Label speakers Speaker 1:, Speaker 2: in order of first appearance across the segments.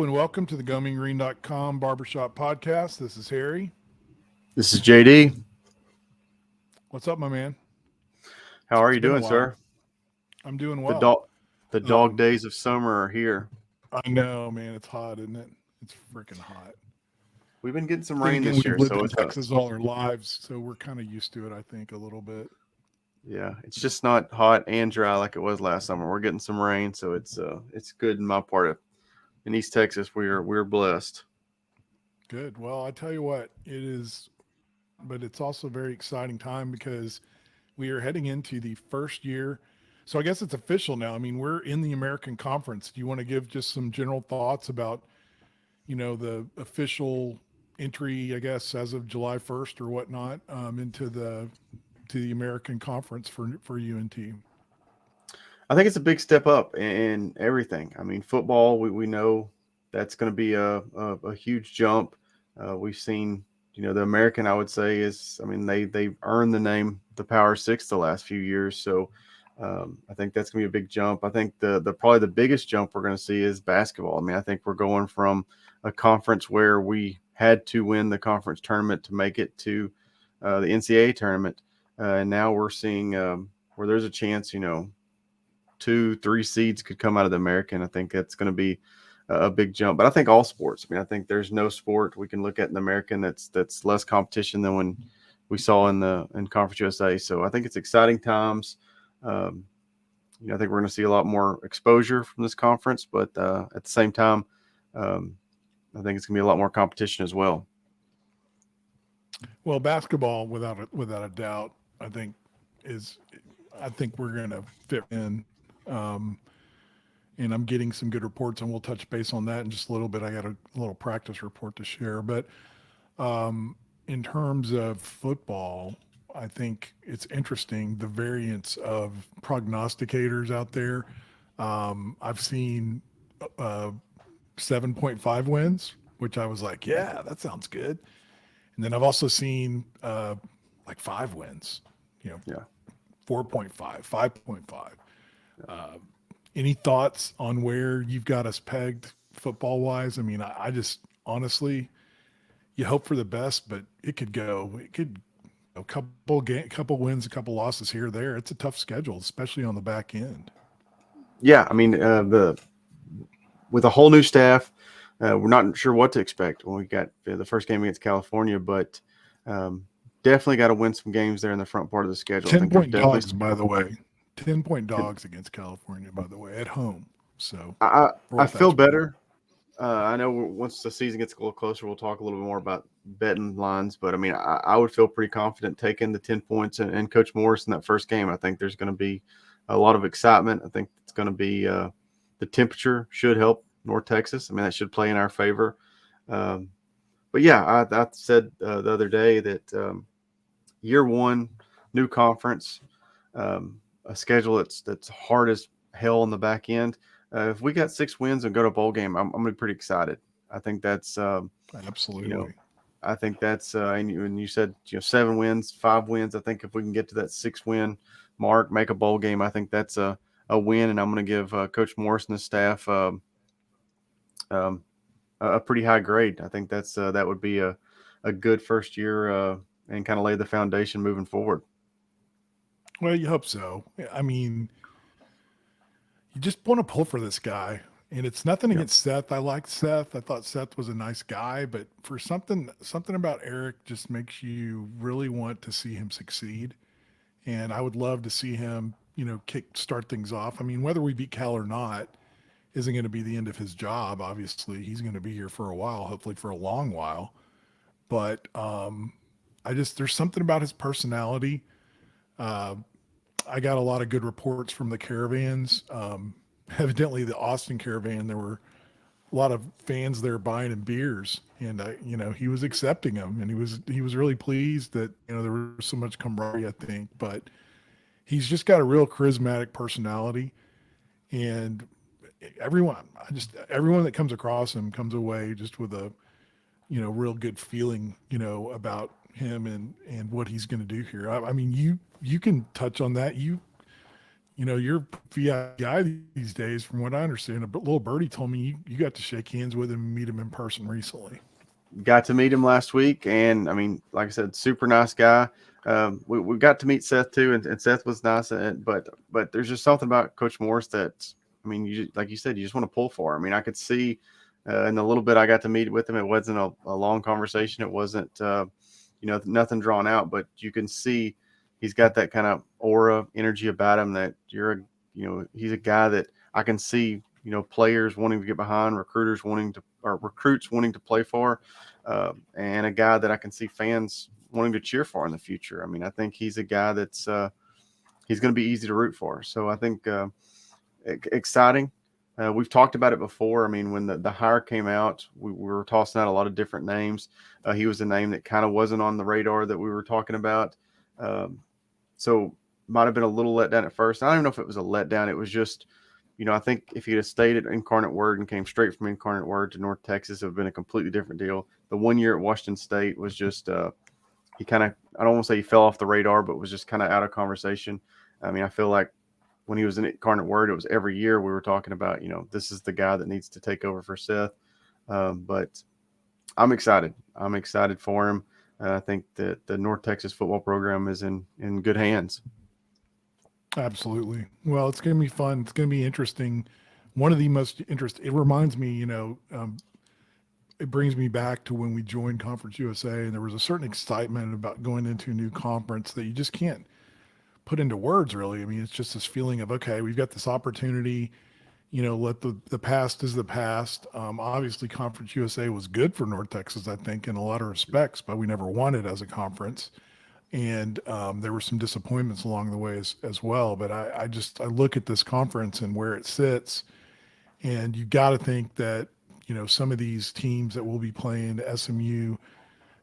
Speaker 1: and welcome to the GoingGreen.com Barbershop Podcast. This is Harry.
Speaker 2: This is JD.
Speaker 1: What's up, my man?
Speaker 2: How are
Speaker 1: It's
Speaker 2: you
Speaker 1: been a
Speaker 2: doing,
Speaker 1: while.
Speaker 2: sir?
Speaker 1: I'm doing
Speaker 2: The
Speaker 1: well.
Speaker 2: dog the dog
Speaker 1: Um,
Speaker 2: days of summer are here.
Speaker 1: I know, man. It's hot, isn't it? It's freaking hot.
Speaker 2: We've been getting some
Speaker 1: Then
Speaker 2: rain
Speaker 1: again,
Speaker 2: this
Speaker 1: we've
Speaker 2: year,
Speaker 1: lived
Speaker 2: so
Speaker 1: in
Speaker 2: it's
Speaker 1: Texas all our lives, so we're kind of used to it, I think, a little bit.
Speaker 2: yeah, it's just not hot and dry like it was last summer. We're getting some rain, so it's good in my part of in East Texas. We're blessed.
Speaker 1: Good. Well, I tell you what, it is, but it's also a very exciting time because we are heading into the first year. So I guess it's official now. I mean, we're in the American Conference. Do you want to give just some general thoughts about the official entry, I guess, as of July 1st or whatnot, into the American Conference for UNT.
Speaker 2: I think it's a big step up in everything. I mean, football, we know that's going to be a huge jump. We've seen, the American, I would say, is, I mean, they've earned the name the Power Six the last few years. So I think that's going to be a big jump. I think the probably the biggest jump we're going to see is basketball. I mean, I think we're going from a conference where we had to win the conference tournament to make it to the NCAA tournament. And now we're seeing where there's a chance, two, three seeds could come out of the American. I think that's going to be a big jump. But I think all sports. I mean, I think there's no sport we can look at in the American that's less competition than when we saw in Conference USA. So I think it's exciting times. Um, I think we're going to see a lot more exposure from this conference, but at the same time, um, I think it's going to be a lot more competition as well.
Speaker 1: Well, basketball, without a doubt, I think is I think we're going to fit in. Um, and I'm getting some good reports, and we'll touch base on that in just a little bit. I got a little practice report to share, but in terms of football, I think it's interesting the variance of prognosticators out there. I've seen uh, 7.5 wins, which I was like, yeah, that sounds good. And then I've also seen like 5 wins, you know,
Speaker 2: Yeah.
Speaker 1: 4.5, 5.5. Uh, any thoughts on where you've got us pegged football wise? I mean, I just honestly, you hope for the best, but it could a couple wins, a couple losses here or there. It's a tough schedule, especially on the back end.
Speaker 2: Yeah. I mean, the with a whole new staff, we're not sure what to expect when we got the first game against California, but um, definitely got to win some games there in the front part of the schedule. I
Speaker 1: Ten
Speaker 2: think there's
Speaker 1: point
Speaker 2: definitely
Speaker 1: dogs,
Speaker 2: some.
Speaker 1: by the way. 10-point dogs against California, by the way, at home. So
Speaker 2: I I
Speaker 1: for
Speaker 2: I
Speaker 1: what
Speaker 2: feel
Speaker 1: that's worth.
Speaker 2: better. I know once the season gets a little closer, we'll talk a little bit more about betting lines. But I mean, I would feel pretty confident taking the 10 points and Coach Morris in that first game. I think there's going to be a lot of excitement. I think it's going to be the temperature should help North Texas. I mean, that should play in our favor. Um, but yeah, I said the other day that year one, new conference, a schedule that's hard as hell on the back end. If we got 6 wins and go to a bowl game, I'm going to be pretty excited. I think that's you know
Speaker 1: Absolutely.
Speaker 2: I think that's and you said 7 wins, 5 wins. I think if we can get to that 6 win mark, make a bowl game, I think that's a win. And I'm going to give Coach Morris and his staff um, a pretty high grade. I think that would be a good first year and kind of lay the foundation moving forward.
Speaker 1: Well, you hope so. I mean, you just want to pull for this guy. And it's nothing
Speaker 2: Yeah.
Speaker 1: against Seth. I liked Seth. I thought Seth was a nice guy, but for something about Eric just makes you really want to see him succeed. And I would love to see him, start things off. I mean, whether we beat Cal or not isn't going to be the end of his job. Obviously, he's going to be here for a while, hopefully for a long while. But there's something about his personality. Uh, I got a lot of good reports from the caravans. Evidently, the Austin caravan, there were a lot of fans there buying him beers, and he was accepting them, and he was really pleased that there was so much camaraderie. I think, but he's just got a real charismatic personality, and everyone that comes across him comes away just with a real good feeling about him and what he's going to do here. I mean, you can touch on that. you're a VIP guy these days, from what I understand. A little birdie told me you got to shake hands with him and meet him in person recently.
Speaker 2: Got to meet him last week, and I mean, like I said, super nice guy. We got to meet Seth too, and Seth was nice. But there's just something about Coach Morris that, I mean, like you said, you just want to pull for. I mean, I could see in the little bit I got to meet with him, it wasn't a long conversation. It wasn't nothing drawn out, but you can see he's got that kind of aura, energy about him that he's a guy that I can see players wanting to get behind, recruits wanting to play for, and a guy that I can see fans wanting to cheer for in the future. I mean, I think he's a guy that's he's going to be easy to root for. So I think exciting. We've talked about it before. I mean, when the hire came out, we were tossing out a lot of different names. He was a name that kind of wasn't on the radar that we were talking about. Um, so might have been a little let down at first. I don't even know if it was a letdown. It was just, I think if he'd have stayed at Incarnate Word and came straight from Incarnate Word to North Texas, it would have been a completely different deal. The 1 year at Washington State was just he kind of, I don't want to say he fell off the radar, but was just kind of out of conversation. I mean, I feel like when he was in Incarnate Word, it was every year we were talking about, this is the guy that needs to take over for Seth. But I'm excited. I'm excited for him. I think that the North Texas football program is in good hands.
Speaker 1: Absolutely. Well, it's going to be fun. It's going to be interesting. One of the most interesting. It reminds me, it brings me back to when we joined Conference USA, and there was a certain excitement about going into a new conference that you just can't put into words, really. I mean, it's just this feeling of, okay, we've got this opportunity. Let the past is the past. Obviously, Conference USA was good for North Texas, I think, in a lot of respects, but we never won it as a conference. And there were some disappointments along the way as well. But I look at this conference and where it sits, and you got to think that some of these teams that will be playing SMU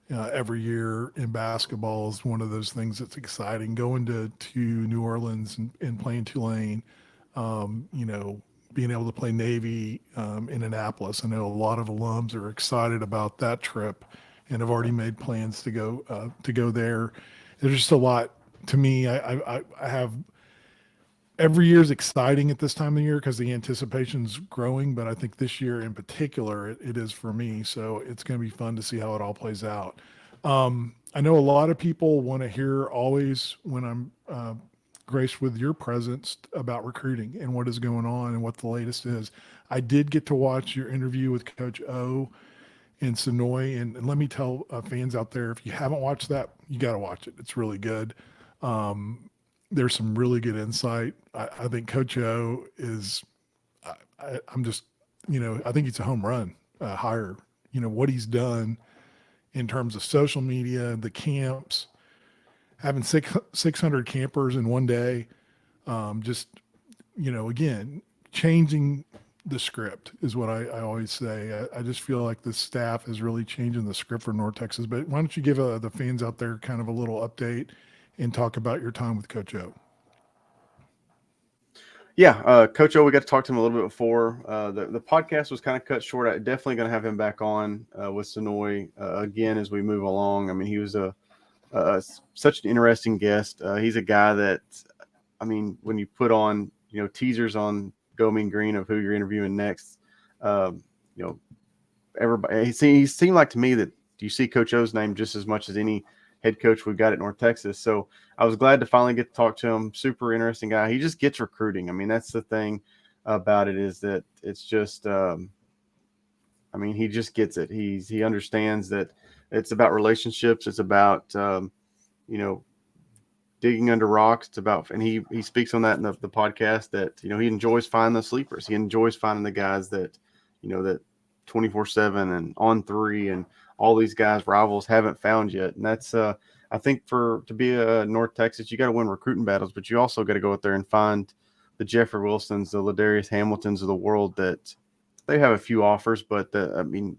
Speaker 1: every year in basketball is one of those things that's exciting. Going to New Orleans and playing Tulane, being able to play Navy in Annapolis. I know a lot of alums are excited about that trip and have already made plans to go there. There's just a lot to me. I have every year is exciting at this time of the year because the anticipation's growing, but I think this year in particular it is for me. So it's going to be fun to see how it all plays out. I know a lot of people want to hear always when I'm graced with your presence about recruiting and what is going on and what the latest is. I did get to watch your interview with Coach O in Sonoy, and let me tell fans out there, if you haven't watched that, you got to watch it. It's really good. There's some really good insight. I think Coach O is, I'm just, I think he's a home run hire. What he's done in terms of social media, the camps, having 600 campers in one day, just, again, changing the script is what I always say. I just feel like the staff is really changing the script for North Texas. But why don't you give the fans out there kind of a little update and talk about your time with Coach O?
Speaker 2: Yeah, Coach O, we got to talk to him a little bit before. The podcast was kind of cut short. I'm definitely going to have him back on with Sonoy again as we move along. I mean, he was such an interesting guest. He's a guy that, I mean, when you put on teasers on Go Mean Green of who you're interviewing next, um, you know everybody he seemed like to me that you see Coach O's name just as much as any head coach we've got at North Texas. So I was glad to finally get to talk to him. Super interesting guy. He just gets recruiting. I mean, that's the thing about it, is that it's just I mean, he just gets it. He understands that it's about relationships. It's about you know digging under rocks. It's about, and he speaks on that in the podcast, that he enjoys finding the sleepers. He enjoys finding the guys that that 24/7 and on three and all these guys rivals haven't found yet. And that's I think to be a North Texas, you got to win recruiting battles, but you also got to go out there and find the Jeffrey Wilsons, the Ladarius Hamiltons of the world, that they have a few offers, but I mean,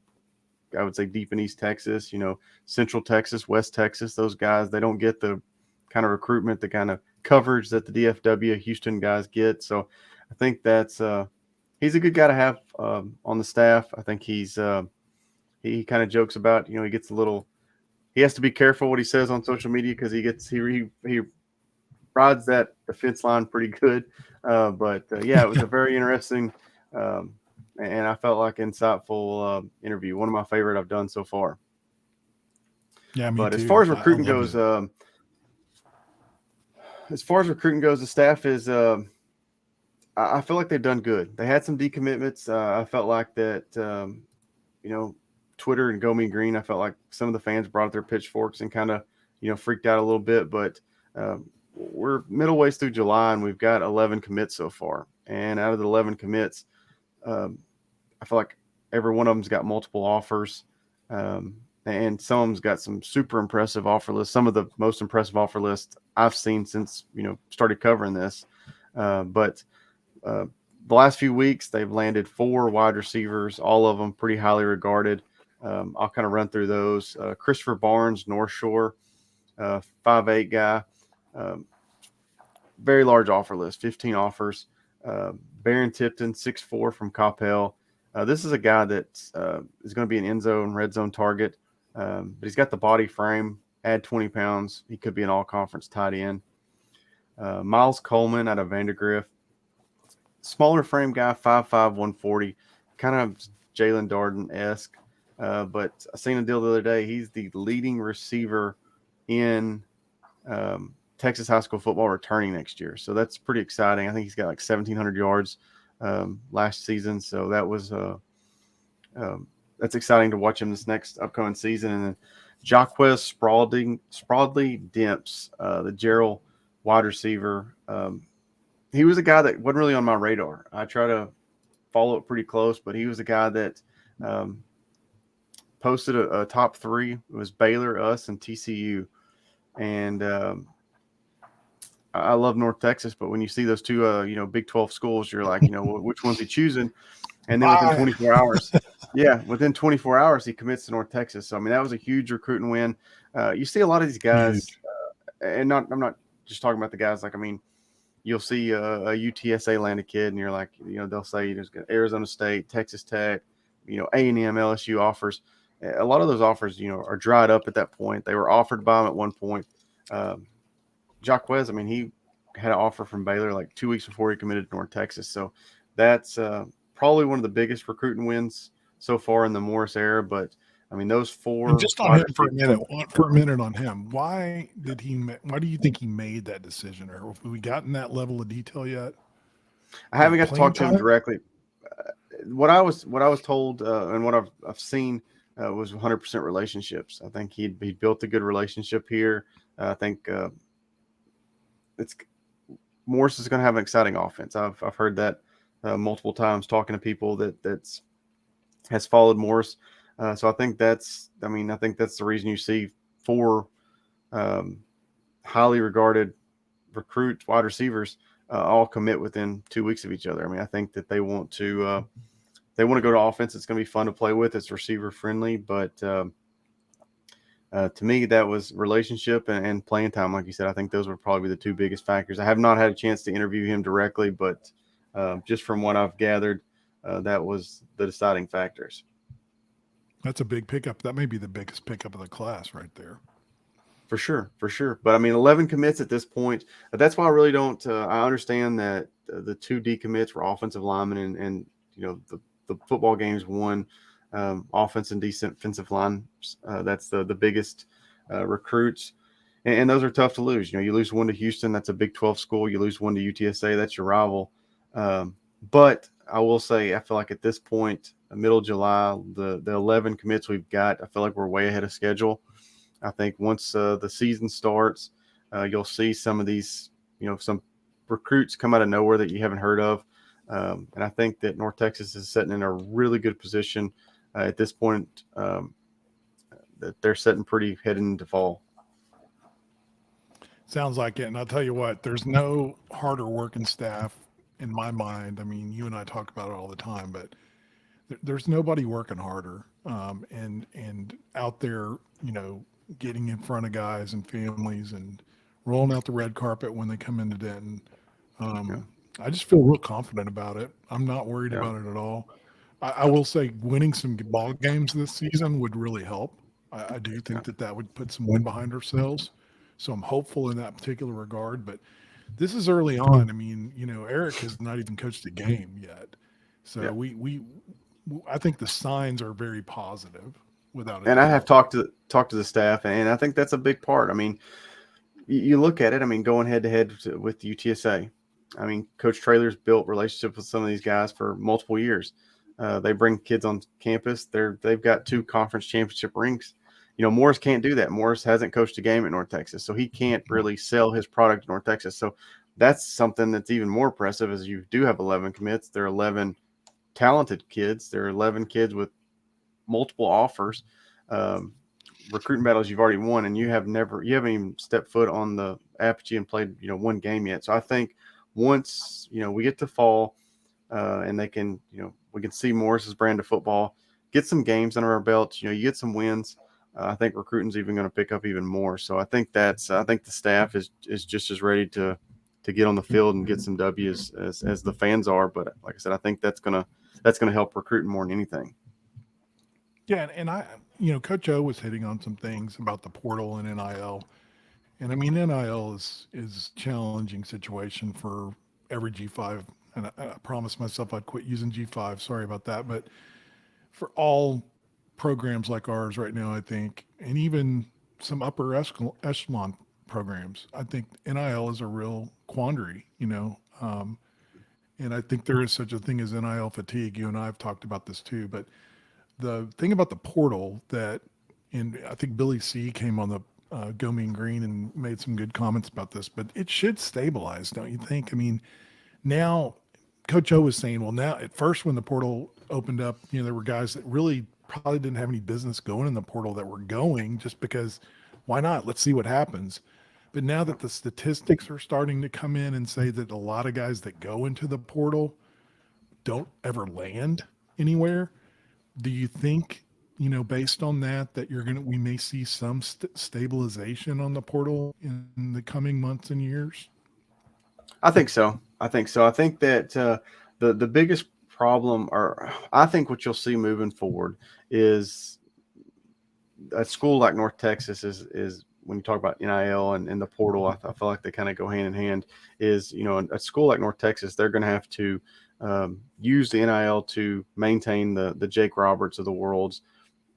Speaker 2: I would say deep in East Texas, Central Texas, West Texas, those guys, they don't get the kind of recruitment, the kind of coverage that the DFW Houston guys get. So I think that's he's a good guy to have on the staff. I think he kind of jokes about, he gets he has to be careful what he says on social media, because he rides that defense line pretty good. But yeah, it was a very interesting and I felt like insightful interview. One of my favorite I've done so far.
Speaker 1: Yeah, me
Speaker 2: But
Speaker 1: too. I loved it.
Speaker 2: as far as recruiting goes, the staff is. I feel like they've done good. They had some decommitments. I felt like that. You know, Twitter and Go Mean Green. I felt like some of the fans brought out their pitchforks and kind of freaked out a little bit. But we're middle ways through July and we've got 11 commits so far. And out of the 11 commits, I feel like every one of them's got multiple offers. And some of them's got some super impressive offer lists. Some of the most impressive offer lists I've seen since started covering this. But the last few weeks they've landed 4 wide receivers, all of them pretty highly regarded. I'll kind of run through those. Christopher Barnes, North Shore, 5'8" guy, very large offer list, 15 offers. Baron Tipton, 6'4" from Coppell. This is a guy that is going to be an end zone, red zone target, but he's got the body frame. Add 20 pounds, he could be an all-conference tight end. Miles Coleman out of Vandergrift, smaller frame guy, 5'5", 140, kind of Jalen Darden-esque. But I seen a deal the other day. He's the leading receiver in Texas high school football returning next year. So that's pretty exciting. I think he's got like 1,700 yards last season. So that was that's exciting to watch him this next upcoming season. And then Jaquez Spraudley Demps, the Gerald wide receiver. He was a guy that wasn't really on my radar. I try to follow it pretty close, but he was a guy that posted a top 3. It was Baylor, us, and TCU. And I love North Texas, but when you see those two, Big 12 schools, you're like, which one's he choosing? And then within 24 hours, within 24 hours, he commits to North Texas. So, I mean, that was a huge recruiting win. You see a lot of these guys, and I'm not just talking about the guys. Like, I mean, you'll see a UTSA land a kid, and you're like, they'll say there's Arizona State, Texas Tech, A&M, LSU offers. A lot of those offers, are dried up at that point. They were offered by him at one point. Jaquez, I mean, he had an offer from Baylor like 2 weeks before he committed to North Texas. So that's probably one of the biggest recruiting wins so far in the Morris era. But I mean, those 4.
Speaker 1: And just on him for a minute on him. Why do you think he made that decision, or have we gotten that level of detail yet?
Speaker 2: I haven't got to talk to him directly. What I was told and what I've seen was 100% relationships. I think he built a good relationship here. I think Morris is going to have an exciting offense. I've heard that multiple times talking to people that has followed Morris. So I think that's the reason you see 4 highly regarded recruit wide receivers all commit within 2 weeks of each other. I mean, I think that they want to go to offense. It's going to be fun to play with. It's receiver friendly, but to me, that was relationship and playing time. Like you said, I think those would probably be the 2 biggest factors. I have not had a chance to interview him directly, but just from what I've gathered, that was the deciding factors.
Speaker 1: That's a big pickup. That may be the biggest pickup of the class right there.
Speaker 2: For sure. But I mean, 11 commits at this point. That's why I really don't. I understand that the 2 decommits were offensive linemen, and the football games won offense and defensive line. That's the biggest recruits, and those are tough to lose. You lose one to Houston, that's a Big 12 school. You lose one to UTSA, that's your rival. But I will say, I feel like at this point, middle of July, the 11 commits we've got, I feel like we're way ahead of schedule. I think once the season starts, you'll see some of these, some recruits come out of nowhere that you haven't heard of. And I think that North Texas is sitting in a really good position at this point, that they're sitting pretty heading into fall.
Speaker 1: Sounds like it. And I'll tell you what, there's no harder working staff in my mind. I mean, you and I talk about it all the time, but there's nobody working harder and out there, getting in front of guys and families and rolling out the red carpet when they come into Denton. I just feel real confident about it. I'm not worried about it at all. I will say winning some ball games this season would really help. I do think that would put some wind behind ourselves. So I'm hopeful in that particular regard. But this is early on. I mean, Eric has not even coached a game yet. So
Speaker 2: Yeah.
Speaker 1: I think the signs are very positive without a
Speaker 2: And I have
Speaker 1: doubt.
Speaker 2: talked to the staff, and I think that's a big part. I mean, you look at it. I mean, going head to head with UTSA. I mean, Coach Traylor's built relationships with some of these guys for multiple years. They bring kids on campus. They've got 2 conference championship rings. Morris can't do that. Morris hasn't coached a game at North Texas, so he can't really sell his product at North Texas. So that's something that's even more impressive. Is you do have 11 commits. There are 11 talented kids. There are 11 kids with multiple offers. Um, Recruiting battles you've already won, and you haven't even stepped foot on the Apogee and played one game yet. So I think once we get to fall, and they can we can see Morris's brand of football, get some games under our belts. You get some wins. I think recruiting's even going to pick up even more. So I think I think the staff is just as ready to get on the field and get some W's as the fans are. But like I said, I think that's gonna help recruiting more than anything.
Speaker 1: Yeah, and Coach O was hitting on some things about the portal and NIL. And I mean, NIL is challenging situation for every G5. And I promised myself I'd quit using G5. Sorry about that. But for all programs like ours right now, I think, and even some upper echelon programs, I think NIL is a real quandary. And I think there is such a thing as NIL fatigue. You and I have talked about this too. But the thing about the portal that, and I think Billy C came on the Go Mean Green and made some good comments about this, but it should stabilize, don't you think? I mean, now Coach O was saying, well, now at first when the portal opened up, there were guys that really probably didn't have any business going in the portal that were going just because why not? Let's see what happens. But now that the statistics are starting to come in and say that a lot of guys that go into the portal don't ever land anywhere, do you think, based on that we may see some stabilization on the portal in the coming months and years?
Speaker 2: I think so. I think so. I think that the biggest problem, or I think what you'll see moving forward, is a school like North Texas is when you talk about NIL and the portal. I feel like they kind of go hand in hand. Is a school like North Texas, they're going to have to use the NIL to maintain the Jake Roberts of the world's,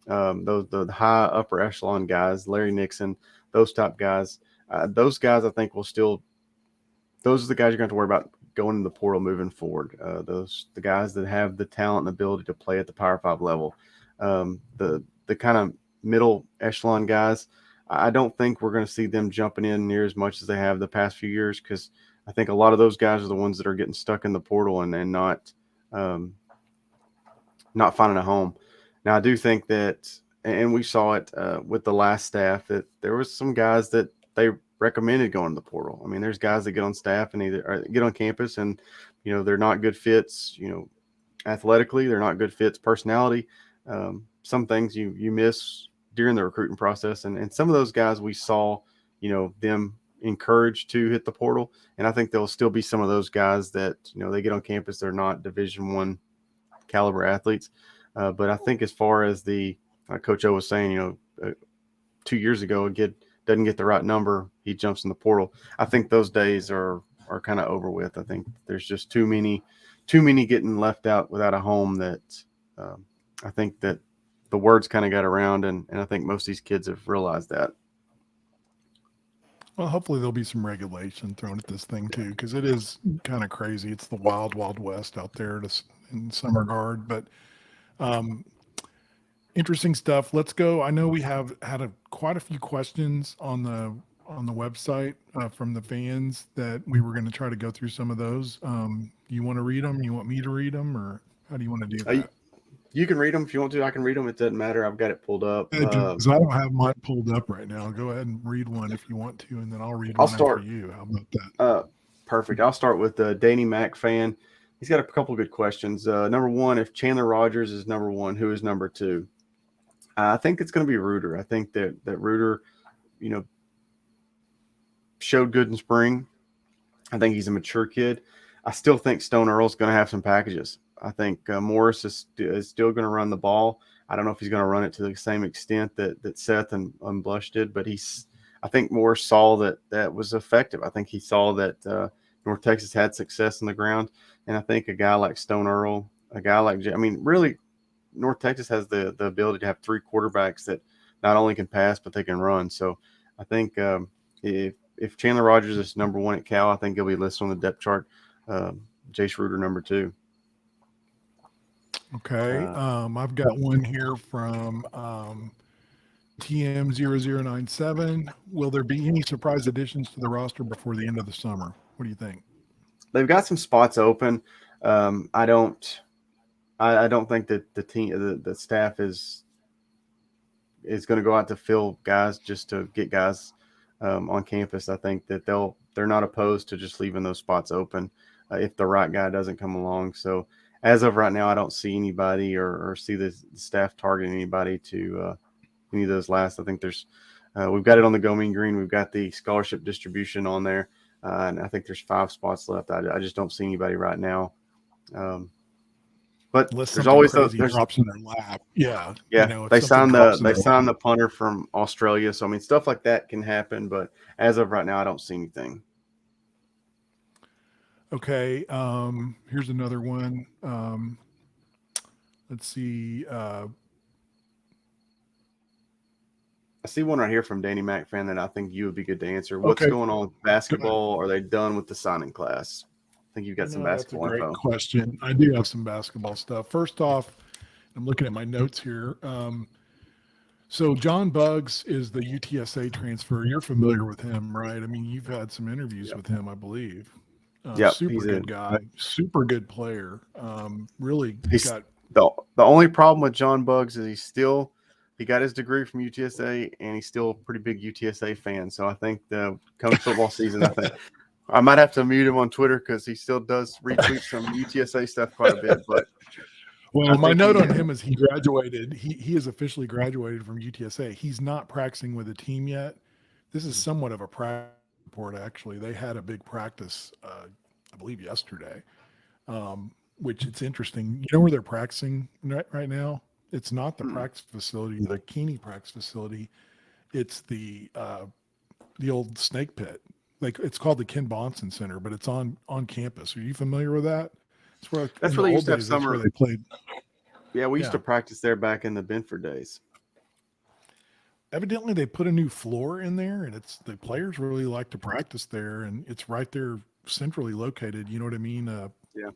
Speaker 2: the high upper echelon guys, Larry Nixon, those top guys. Those guys, I think, will still. Those are the guys you're going to have to worry about going in the portal moving forward. The guys that have the talent and ability to play at the Power 5 level. The kind of middle echelon guys, I don't think we're going to see them jumping in near as much as they have the past few years, because I think a lot of those guys are the ones that are getting stuck in the portal and not finding a home. Now, I do think that, and we saw it with the last staff, that there was some guys that they recommended going to the portal. I mean, there's guys that get on staff and either get on campus and, they're not good fits, athletically, they're not good fits, personality. Some things you miss during the recruiting process. And some of those guys we saw, them encouraged to hit the portal. And I think there'll still be some of those guys that, they get on campus, they're not Division I caliber athletes. But I think as far as the Coach O was saying, 2 years ago, a kid doesn't get the right number, he jumps in the portal. I think those days are kind of over with. I think there's just too many getting left out without a home that I think that the words kind of got around, and I think most of these kids have realized that.
Speaker 1: Well, hopefully there'll be some regulation thrown at this thing too, because it is kind of crazy. It's the wild, wild west out there in some regard. But um, interesting stuff. Let's go. I know we have had quite a few questions on the website from the fans that we were going to try to go through some of those. You want to read them? You want me to read them, or how do you want to do that?
Speaker 2: You can read them if you want to. I can read them. It doesn't matter. I've got it pulled up.
Speaker 1: Because I don't have mine pulled up right now. Go ahead and read one if you want to, and then I'll read
Speaker 2: I'll
Speaker 1: one
Speaker 2: start.
Speaker 1: after you. How about that?
Speaker 2: Perfect. I'll start with Danny Mac fan. He's got a couple of good questions. Number one, if Chandler Rogers is number one, who is number two? I think it's going to be Reuter. I think that Reuter, showed good in spring. I think he's a mature kid. I still think Stone Earl's going to have some packages. I think Morris is still going to run the ball. I don't know if he's going to run it to the same extent that Seth and Blush did, but I think Moore saw that was effective. I think he saw that North Texas had success on the ground, and I think a guy like Stone Earl, a guy like I mean, really, North Texas has the ability to have three quarterbacks that not only can pass but they can run. So I think if Chandler Rogers is number one at Cal, I think he'll be listed on the depth chart. Jace Ruder number two.
Speaker 1: Okay. I've got one here from TM0097. Will there be any surprise additions to the roster before the end of the summer? What do you think?
Speaker 2: They've got some spots open. I don't think that the team, the staff is going to go out to fill guys just to get guys on campus. I think that they're not opposed to just leaving those spots open if the right guy doesn't come along. So as of right now, I don't see anybody or see the staff targeting anybody to any of those last. I think there's we've got it on the Go Mean Green. We've got the scholarship distribution on there, and I think there's 5 spots left. I just don't see anybody right now. But
Speaker 1: Unless
Speaker 2: there's always those.
Speaker 1: crazy drops in their lap. Yeah.
Speaker 2: Yeah,
Speaker 1: You know, if
Speaker 2: they
Speaker 1: something
Speaker 2: signed
Speaker 1: drops in
Speaker 2: they
Speaker 1: their
Speaker 2: signed
Speaker 1: lap.
Speaker 2: the punter from Australia. So I mean, stuff like that can happen. But as of right now, I don't see anything.
Speaker 1: Okay. Here's another one. Let's see.
Speaker 2: I see one right here from Danny Mac fan that I think you would be good to answer. What's
Speaker 1: Okay.
Speaker 2: going on with basketball? Are they done with the signing class? I think you've got some
Speaker 1: No, that's a
Speaker 2: basketball
Speaker 1: great
Speaker 2: info.
Speaker 1: question. I do have some basketball stuff. First off, I'm looking at my notes here. So John Buggs is the UTSA transfer. You're familiar with him, right? I mean, you've had some interviews
Speaker 2: Yep.
Speaker 1: with him, I believe.
Speaker 2: Yep,
Speaker 1: Super
Speaker 2: he's
Speaker 1: good guy, super good player. Really
Speaker 2: He's
Speaker 1: got
Speaker 2: the only problem with John Buggs is he got his degree from UTSA and he's still a pretty big UTSA fan. So I think come football season, I think I might have to mute him on Twitter because he still does retweet some UTSA stuff quite a bit. But
Speaker 1: well, my note on him is he graduated. He has officially graduated from UTSA. He's not practicing with a team yet. This is somewhat of a practice report, actually. They had a big practice, I believe, yesterday, which it's interesting. You know where they're practicing right now? It's not the practice facility, the Keeney practice facility. It's the old snake pit. Like it's called the Ken Bonson Center, but it's on campus. Are you familiar with that? It's where
Speaker 2: that's
Speaker 1: in
Speaker 2: where
Speaker 1: the
Speaker 2: they
Speaker 1: old
Speaker 2: used to have
Speaker 1: days, that's
Speaker 2: summer.
Speaker 1: where they played.
Speaker 2: Yeah, we used
Speaker 1: Yeah.
Speaker 2: to practice there back in the Benford days.
Speaker 1: Evidently, they put a new floor in there, and it's the players really like to practice there, and it's right there centrally located. You know what I mean?
Speaker 2: Yeah,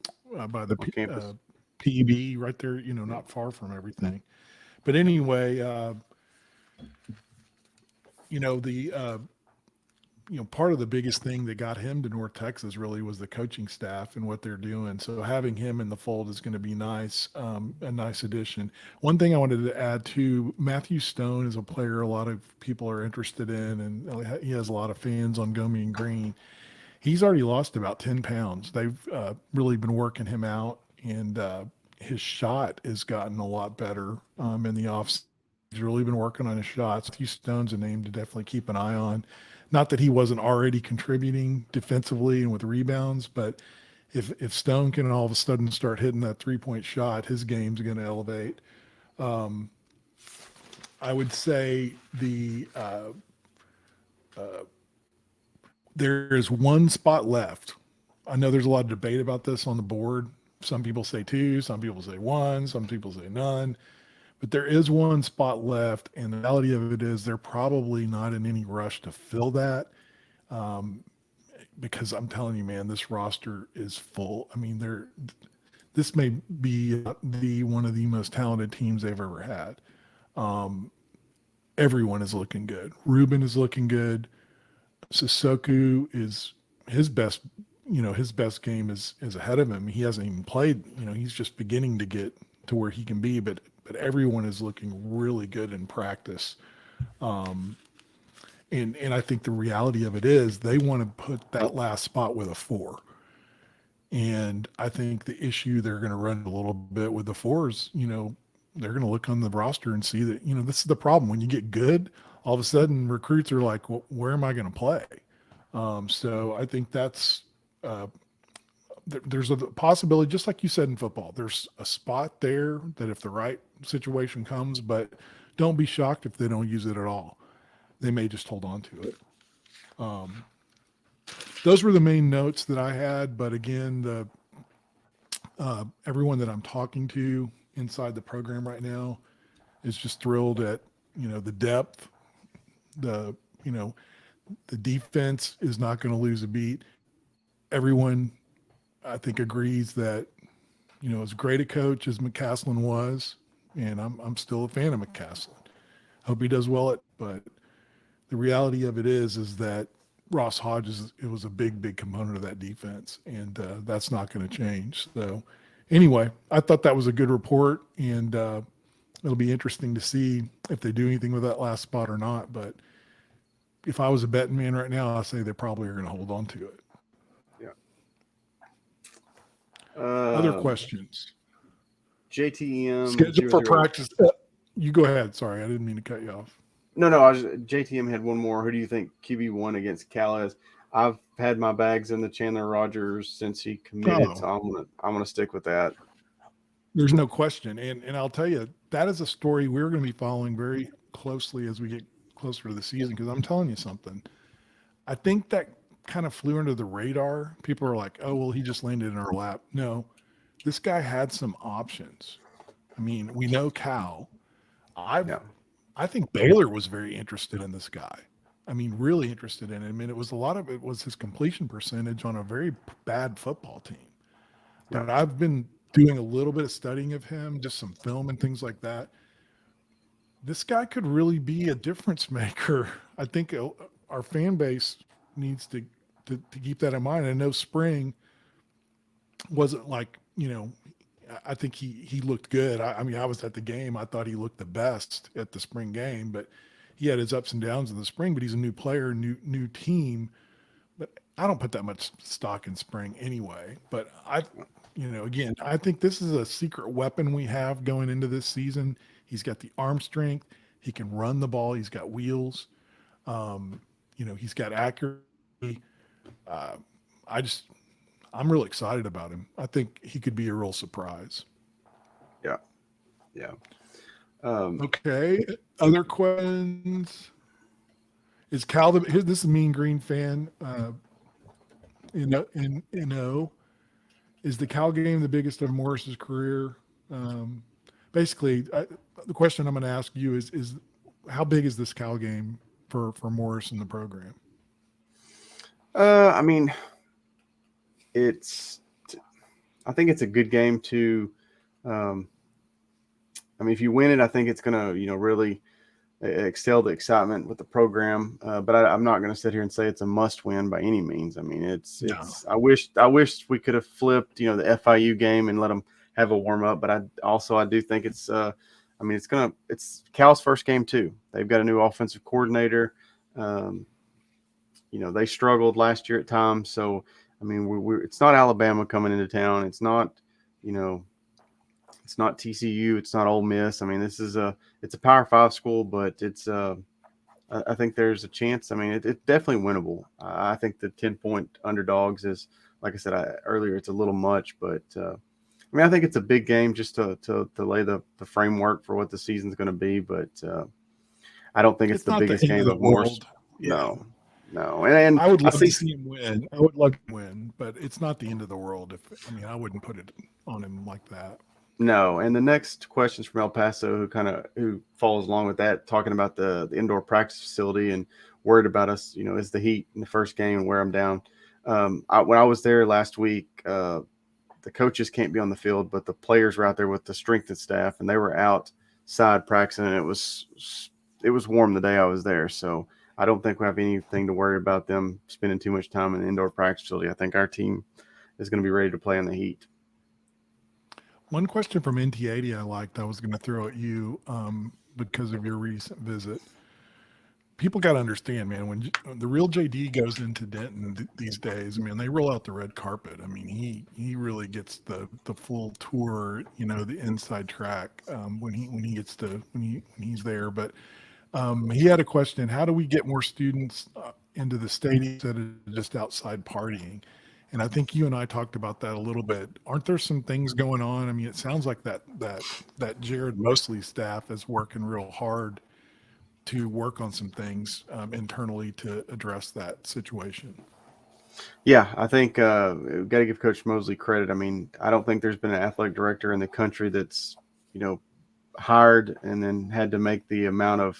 Speaker 1: By the
Speaker 2: on campus.
Speaker 1: PEB, right there. You know, not far from everything. But anyway, you know the part of the biggest thing that got him to North Texas really was the coaching staff and what they're doing. So having him in the fold is going to be nice, a nice addition. One thing I wanted to add too, Matthew Stone is a player a lot of people are interested in, and he has a lot of fans on Go Mean Green. He's already lost about 10 pounds. They've really been working him out, and his shot has gotten a lot better in the off. He's really been working on his shots. Matthew Stone's a name to definitely keep an eye on. Not that he wasn't already contributing defensively and with rebounds, but if Stone can all of a sudden start hitting that 3-point shot, his game's going to elevate. I would say there is one spot left. I know there's a lot of debate about this on the board. Some people say 2, some people say 1, some people say none. But there is one spot left, and the reality of it is they're probably not in any rush to fill that, because I'm telling you, man, this roster is full. I mean, this may be one of the most talented teams they've ever had. Everyone is looking good. Ruben is looking good. Sissoko is his best. His best game is ahead of him. He hasn't even played. He's just beginning to get to where he can be, but everyone is looking really good in practice. And I think the reality of it is they want to put that last spot with a 4. And I think the issue they're going to run a little bit with the 4s, they're going to look on the roster and see that, this is the problem. When you get good, all of a sudden recruits are like, well, where am I going to play? So I think that's, there's a possibility, just like you said in football, there's a spot there that if the right situation comes, but don't be shocked if they don't use it at all. they may just hold on to it. Um, those were the main notes that I had. But again, the everyone that I'm talking to inside the program right now is just thrilled at the depth, the you know the defense is not going to lose a beat. Everyone, I think, agrees that as great a coach as McCaslin was, and I'm still a fan of McCaslin. Hope he does well but the reality of it is that Ross Hodges, it was a big component of that defense, and that's not going to change. So anyway, I thought that was a good report, and it'll be interesting to see if they do anything with that last spot or not. But if I was a betting man right now, I'd say they probably are going to hold on to it.
Speaker 2: Yeah.
Speaker 1: Other questions?
Speaker 2: JTM
Speaker 1: schedule for practice. You go ahead. Sorry, I didn't mean to cut you off.
Speaker 2: No. JTM had one more. Who do you think QB1 against Cal is? I've had my bags in the Chandler Rogers since he committed, so I'm gonna stick with that.
Speaker 1: There's no question, and I'll tell you that is a story we're going to be following very closely as we get closer to the season. Because I'm telling you something, I think that kind of flew under the radar. People are like, "Oh, well, he just landed in our lap." No, this guy had some options. I mean, we know Cal. I think Baylor was very interested in this guy. I mean, really interested in him. I mean, a lot of it was his completion percentage on a very bad football team. But I've been doing a little bit of studying of him, just some film and things like that. This guy could really be a difference maker. I think our fan base needs to keep that in mind. I know spring wasn't like, I think he looked good. I mean, I was at the game. I thought he looked the best at the spring game, but he had his ups and downs in the spring. But he's a new player, new team. But I don't put that much stock in spring anyway. But again, I think this is a secret weapon we have going into this season. He's got the arm strength. He can run the ball. He's got wheels. He's got accuracy. I'm really excited about him. I think he could be a real surprise.
Speaker 2: Yeah.
Speaker 1: Okay. Other questions? Is Cal this is a Mean Green fan? Is the Cal game the biggest of Morris's career? Basically, the question I'm going to ask you is how big is this Cal game for Morris in the program?
Speaker 2: I mean, I think it's a good game to. I mean, if you win it, I think it's going to, really excel the excitement with the program. But I'm not going to sit here and say it's a must win by any means. I mean, it's. I wish we could have flipped, the FIU game and let them have a warm up. But I do think it's. It's Cal's first game too. They've got a new offensive coordinator. They struggled last year at times. So, I mean, it's not Alabama coming into town. It's not, it's not TCU. It's not Ole Miss. I mean, it's a Power 5 school, but it's I think there's a chance. I mean, it's definitely winnable. I think the 10-point underdogs is, like I said earlier, it's a little much, but I think it's a big game just to lay the framework for what the season's going to be. But I don't think it's the biggest game of Morris.
Speaker 1: Yeah.
Speaker 2: No, and
Speaker 1: I would love to see him win. I would love to win, but it's not the end of the world. I wouldn't put it on him like that.
Speaker 2: No, and the next question is from El Paso, who follows along with that, talking about the indoor practice facility and worried about us. Is the heat in the first game and wear them down. When I was there last week, the coaches can't be on the field, but the players were out there with the strength and staff, and they were outside practicing, and it was warm the day I was there, so. I don't think we have anything to worry about them spending too much time in the indoor practice facility. I think our team is going to be ready to play in the heat.
Speaker 1: One question from NT80 I was going to throw at you because of your recent visit. People got to understand, man, when the real JD goes into Denton these days, they roll out the red carpet. He really gets the full tour, the inside track when he's there. But he had a question: how do we get more students into the stadium instead of just outside partying? And I think you and I talked about that a little bit. Aren't there some things going on? It sounds like that Jared Mosley staff is working real hard to work on some things internally to address that situation.
Speaker 2: Yeah, I think we've got to give Coach Mosley credit. I mean, I don't think there's been an athletic director in the country that's, hired and then had to make the amount of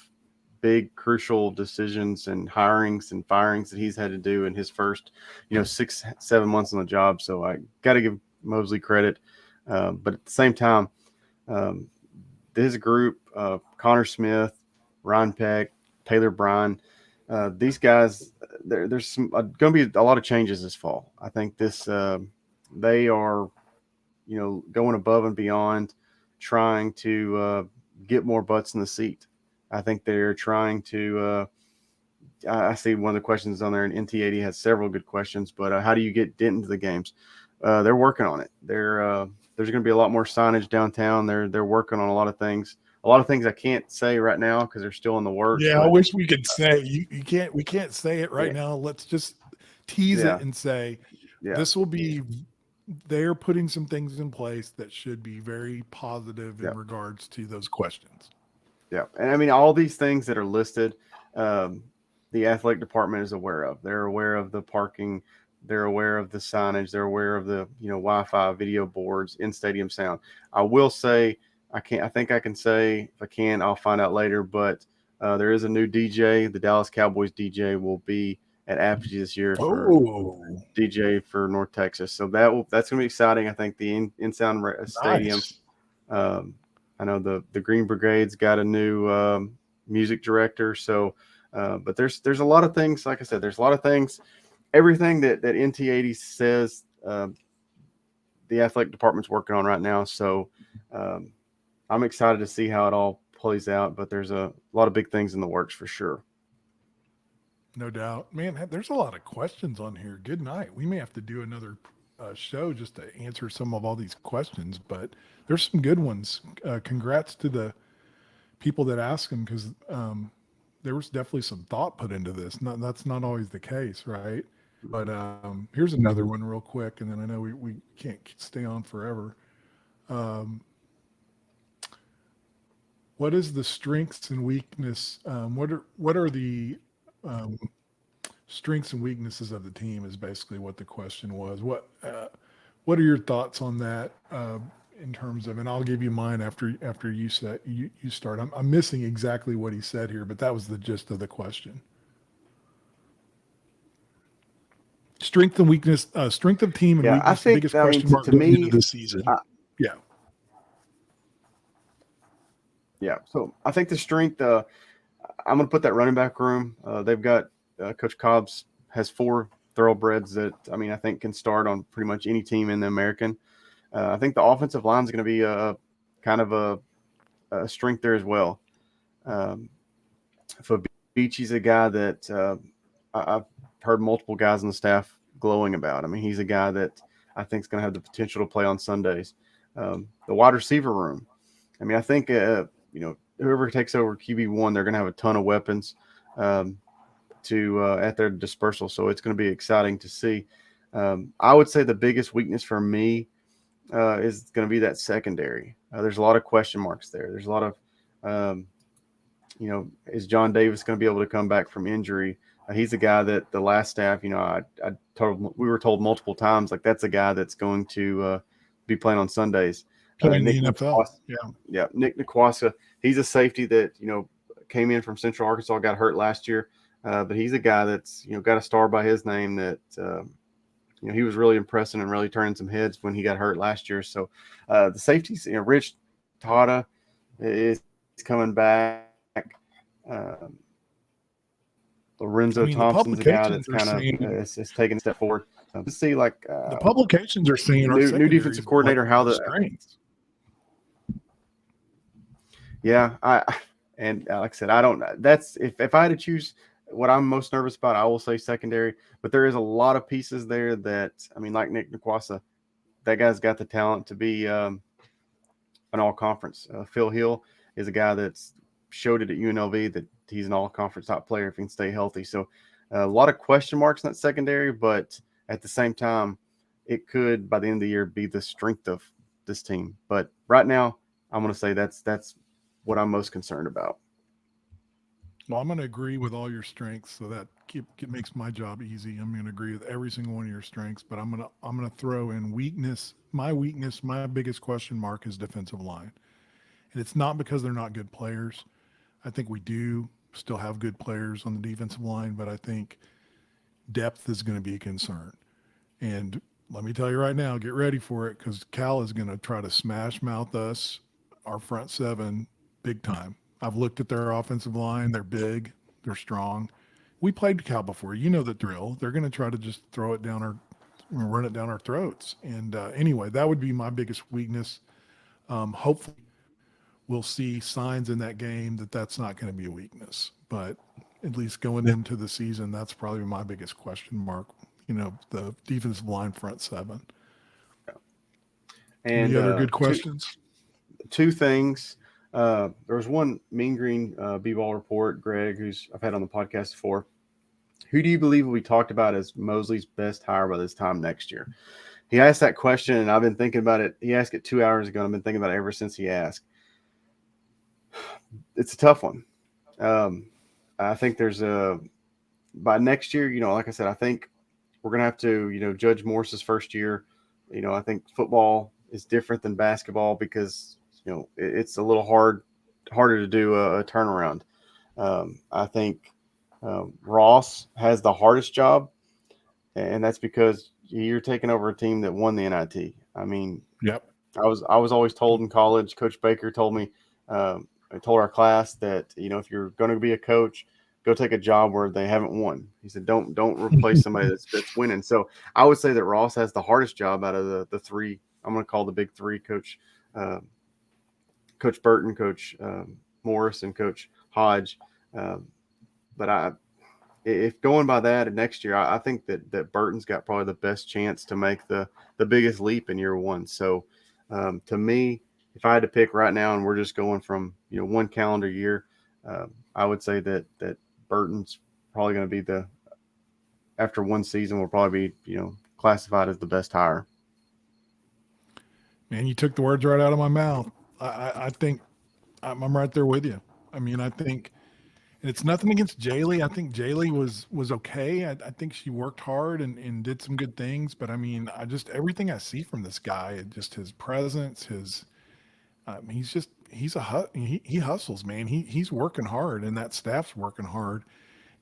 Speaker 2: big, crucial decisions and hirings and firings that he's had to do in his first, 6, 7 months on the job. So I got to give Mosley credit. But at the same time, um, this group, Connor Smith, Ron Peck, Taylor Bryan, these guys, there's going to be a lot of changes this fall. I think they are, going above and beyond, trying to get more butts in the seat. I think they're trying to. I see one of the questions on there, and NT80 has several good questions. But how do you get Denton to the games? They're working on it. There's going to be a lot more signage downtown. They're working on a lot of things. A lot of things I can't say right now because they're still in the works.
Speaker 1: Yeah, I
Speaker 2: but,
Speaker 1: wish we could say we can't say it right
Speaker 2: Yeah.
Speaker 1: now. Let's just tease
Speaker 2: Yeah.
Speaker 1: it and say
Speaker 2: Yeah.
Speaker 1: this will be they're putting some things in place that should be very positive in
Speaker 2: Yeah.
Speaker 1: regards to those questions.
Speaker 2: Yeah. And I mean, all these things that are listed, the athletic department is aware of. They're aware of the parking. They're aware of the signage. They're aware of the, Wi-Fi video boards, in stadium sound. I will say, I think I can say, if I can, I'll find out later, but there is a new DJ. The Dallas Cowboys DJ will be at Apogee this year for DJ for North Texas. So that's going to be exciting. I think the in-sound stadium,
Speaker 1: Nice.
Speaker 2: I know the Green Brigade's got a new music director. So, but there's a lot of things. Like I said, there's a lot of things. Everything that NT80 says, the athletic department's working on right now. So, I'm excited to see how it all plays out. But there's a lot of big things in the works for sure.
Speaker 1: No doubt. Man, there's a lot of questions on here. Good night. We may have to do another show just to answer some of all these questions, but there's some good ones. Congrats to the people that asked them because there was definitely some thought put into this. That's not always the case, right? But here's another one real quick, and then I know we can't stay on forever. What is the strengths and weakness? What are the strengths and weaknesses of the team? Is basically what the question was. What are your thoughts on that in terms of? And I'll give you mine after you start. I'm missing exactly what he said here, but that was the gist of the question. Strength and weakness, strength of team and
Speaker 2: Yeah,
Speaker 1: weakness.
Speaker 2: I think,
Speaker 1: Biggest
Speaker 2: I mean,
Speaker 1: question mark
Speaker 2: to
Speaker 1: going
Speaker 2: me,
Speaker 1: into the season. Yeah.
Speaker 2: Yeah. So I think the strength, I'm going to put that running back room. They've got Coach Cobbs has 4 thoroughbreds that, I mean, I think can start on pretty much any team in the American. I think the offensive line is going to be a kind of a strength there as well. Fabichi's a guy that I've heard multiple guys on the staff glowing about. I mean, he's a guy that I think is going to have the potential to play on Sundays. The wide receiver room. I mean, I think, whoever takes over QB1, they're going to have a ton of weapons at their dispersal. So it's going to be exciting to see. I would say the biggest weakness for me is going to be that secondary. There's a lot of question marks there. There's a lot of, is John Davis going to be able to come back from injury? He's a guy that the last staff, we were told multiple times, like that's a guy that's going to be playing on Sundays.
Speaker 1: Playing
Speaker 2: Nick
Speaker 1: the NFL.
Speaker 2: Nick Naquasa. He's a safety that, came in from Central Arkansas, got hurt last year. But he's a guy that's, got a star by his name that, he was really impressing and really turning some heads when he got hurt last year. So the safeties, Rich Tata is coming back. Lorenzo Thompson's a guy that's kind of is taking a step forward. To see
Speaker 1: the publications are saying
Speaker 2: new defensive coordinator, how the
Speaker 1: strengths.
Speaker 2: Yeah, like I said, I don't. That's if I had to choose what I'm most nervous about, I will say secondary. But there is a lot of pieces there that, I mean, like Nick Naquasa, that guy's got the talent to be an all-conference. Phil Hill is a guy that's showed it at UNLV that he's an all-conference top player if he can stay healthy. So a lot of question marks in that secondary, but at the same time, it could, by the end of the year, be the strength of this team. But right now, I'm going to say that's what I'm most concerned about.
Speaker 1: Well, I'm going to agree with all your strengths, so that makes my job easy. I'm going to agree with every single one of your strengths, but I'm going to throw in weakness. My weakness, my biggest question mark is defensive line, and it's not because they're not good players. I think we do still have good players on the defensive line, but I think depth is going to be a concern. And let me tell you right now, get ready for it because Cal is going to try to smash mouth us, our front seven, big time. I've looked at their offensive line. They're big, they're strong. We played Cal before. You know the drill. They're going to try to just throw it down our, run it down our throats. And anyway, that would be my biggest weakness. Hopefully, we'll see signs in that game that that's not going to be a weakness. But at least going into the season, that's probably my biggest question mark. The defensive line front seven. Any
Speaker 2: And
Speaker 1: other good
Speaker 2: two
Speaker 1: questions?
Speaker 2: two things. There was one Mean Green B-ball report, Greg, who's I've had on the podcast before. Who do you believe will be talked about as Mosley's best hire by this time next year? He asked that question, and I've been thinking about it. He asked it 2 hours ago, and I've been thinking about it ever since he asked. It's a tough one. Um, I think there's by next year, like I said, I think we're going to have to, judge Morris's first year. I think football is different than basketball because, it's a little harder to do a turnaround. I think Ross has the hardest job, and that's because you're taking over a team that won the NIT. I mean,
Speaker 1: Yep.
Speaker 2: I was always told in college. Coach Baker told me, I told our class that if you're going to be a coach, go take a job where they haven't won. He said, don't replace somebody that's winning. So I would say that Ross has the hardest job out of the three. I'm going to call the big three: uh, Coach Burton, Coach Morris, and Coach Hodge. Um, but if going by that, and next year, I think that Burton's got probably the best chance to make the biggest leap in year one. So to me, if I had to pick right now, and we're just going from one calendar year, I would say that Burton's probably going to be after one season will probably be classified as the best hire.
Speaker 1: Man, you took the words right out of my mouth. I think I'm right there with you. I mean, I think, and it's nothing against Jaylee. I think Jaylee was okay. I think she worked hard and did some good things. But I mean, everything I see from this guy, just his presence, he hustles, man. He's working hard, and that staff's working hard.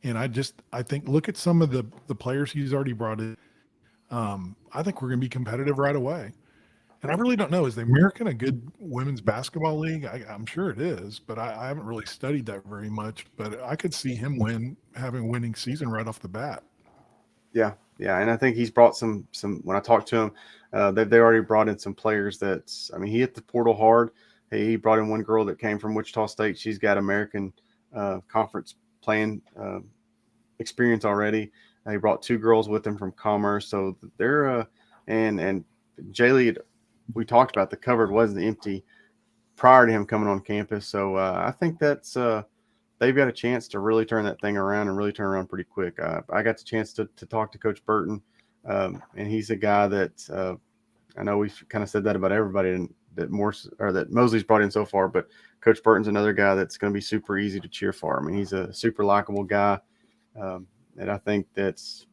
Speaker 1: And I think look at some of the players he's already brought in. I think we're going to be competitive right away. And I really don't know. Is the American a good women's basketball league? I'm sure it is, but I haven't really studied that very much. But I could see him having a winning season right off the bat.
Speaker 2: Yeah, and I think he's brought some. When I talked to him, they already brought in some players. He hit the portal hard. He brought in one girl that came from Wichita State. She's got American conference playing experience already. He brought two girls with him from Commerce, so they're and Jaylee. We talked about the cupboard wasn't empty prior to him coming on campus, so I think that's they've got a chance to really turn that thing around and really turn around pretty quick. I got the chance to talk to Coach Burton, and he's a guy that I know we've kind of said that about everybody that Mosley's brought in so far, but Coach Burton's another guy that's going to be super easy to cheer for. I mean, he's a super likable guy, and I think that's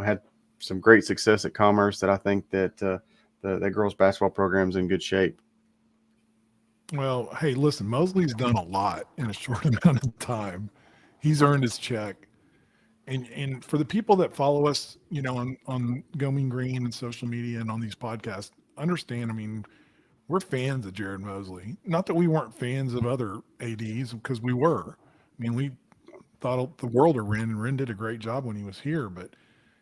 Speaker 2: had some great success at Commerce. That I think that the girls basketball program's in good shape.
Speaker 1: Well, hey, listen, Mosley's done a lot in a short amount of time. He's earned his check. And for the people that follow us, on Going Green and social media and on these podcasts, understand, I mean, we're fans of Jared Mosley. Not that we weren't fans of other ADs, because we were. I mean, we thought the world of Ren, and Ren did a great job when he was here. But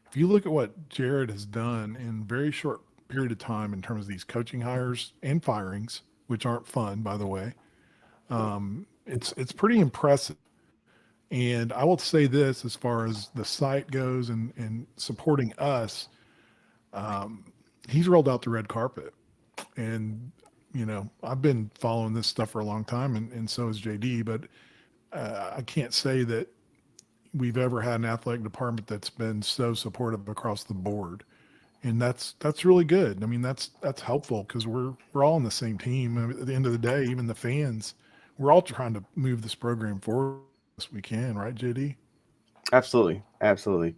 Speaker 1: if you look at what Jared has done in a very short period of time in terms of these coaching hires and firings, which aren't fun, by the way, it's pretty impressive. And I will say this as far as the site goes and supporting us, he's rolled out the red carpet. And, I've been following this stuff for a long time, and so has JD, but I can't say that we've ever had an athletic department that's been so supportive across the board. And that's really good. I mean, that's helpful because we're all on the same team. I mean, at the end of the day, even the fans, we're all trying to move this program forward. best we can, right, JD?
Speaker 2: Absolutely, absolutely.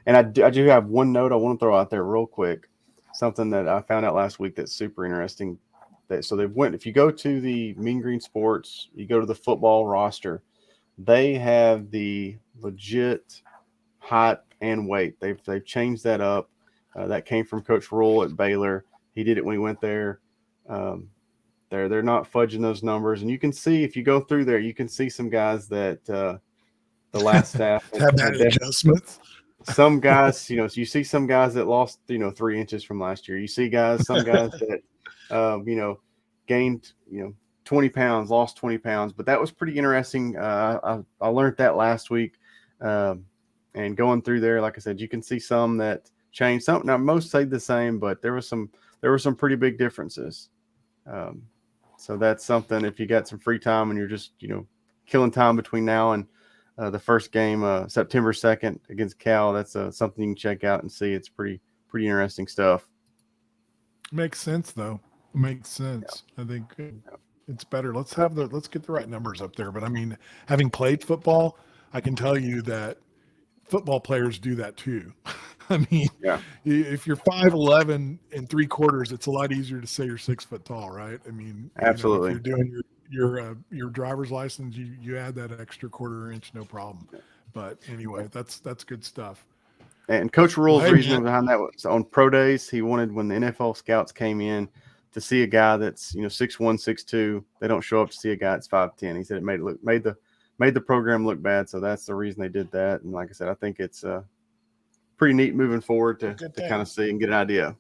Speaker 2: And I do have one note I want to throw out there real quick. Something that I found out last week that's super interesting. That so they went. If you go to the Mean Green Sports, you go to the football roster, they have the legit height and weight. They've changed that up. That came from Coach Rule at Baylor. He did it when he went there. Um, they're not fudging those numbers, and you can see if you go through there, you can see some guys that the last staff
Speaker 1: Have that
Speaker 2: had definitely.
Speaker 1: adjustments.
Speaker 2: Some guys, so you see some guys that lost, 3 inches from last year. You see some guys that, gained, 20 pounds, lost 20 pounds. But that was pretty interesting. I learned that last week. And going through there, like I said, you can see some that changed. Some now most stayed the same, but there were some pretty big differences. So that's something. If you got some free time and you're just, killing time between now and the first game, September 2nd against Cal. That's something you can check out and see. It's pretty interesting stuff.
Speaker 1: Makes sense, though. Makes sense. Yeah. I think it's better. Let's get the right numbers up there. But I mean, having played football, I can tell you that football players do that too. I mean, if you're 5'11" and 3/4, it's a lot easier to say you're 6 foot tall, right? I mean,
Speaker 2: absolutely.
Speaker 1: If you're doing your driver's license, you add that extra 1/4 inch, no problem. But anyway, that's good stuff.
Speaker 2: And Coach Rule's reasoning behind that was on pro days. He wanted, when the NFL scouts came in, to see a guy that's 6'1", 6'2". They don't show up to see a guy that's 5'10". He said it made the program look bad, so that's the reason they did that. And like I said, I think it's pretty neat moving forward to kind of see and get an idea.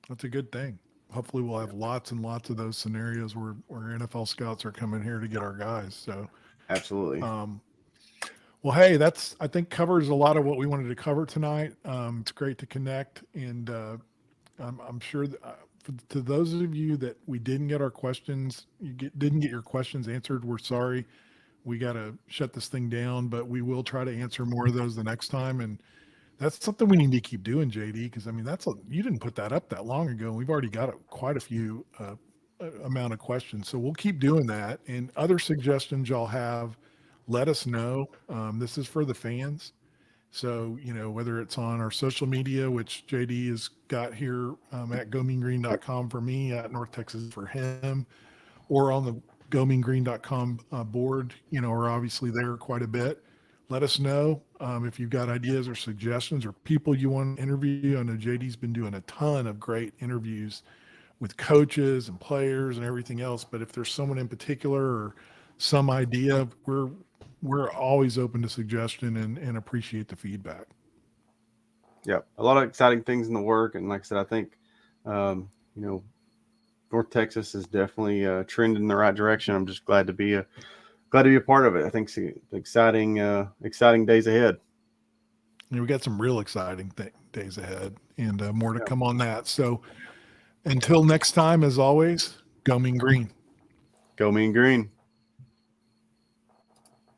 Speaker 1: That's a good thing. Hopefully we'll have lots and lots of those scenarios where NFL scouts are coming here to get our guys. So
Speaker 2: absolutely.
Speaker 1: Well, hey, that's, I think, covers a lot of what we wanted to cover tonight. It's great to connect. And I'm sure that, to those of you that we didn't get our questions, didn't get your questions answered, we're sorry. We got to shut this thing down, but we will try to answer more of those the next time. And that's something we need to keep doing, JD, because I mean, you didn't put that up that long ago. And we've already got quite a few amount of questions. So we'll keep doing that. And other suggestions y'all have, let us know. This is for the fans. So, whether it's on our social media, which JD has got here at gomeangreen.com for me, at North Texas for him, or on the gomeangreen.com board, are obviously there quite a bit. Let us know if you've got ideas or suggestions or people you want to interview. I know JD's been doing a ton of great interviews with coaches and players and everything else. But if there's someone in particular or some idea, we're always open to suggestion and appreciate the feedback.
Speaker 2: Yeah, a lot of exciting things in the work. And like I said, I think, North Texas is definitely trending in the right direction. I'm just glad to be a part of it. I think it's exciting days ahead.
Speaker 1: We got some real exciting days ahead, and more to come on that. So until next time, as always, go Mean Green.
Speaker 2: Go Mean Green.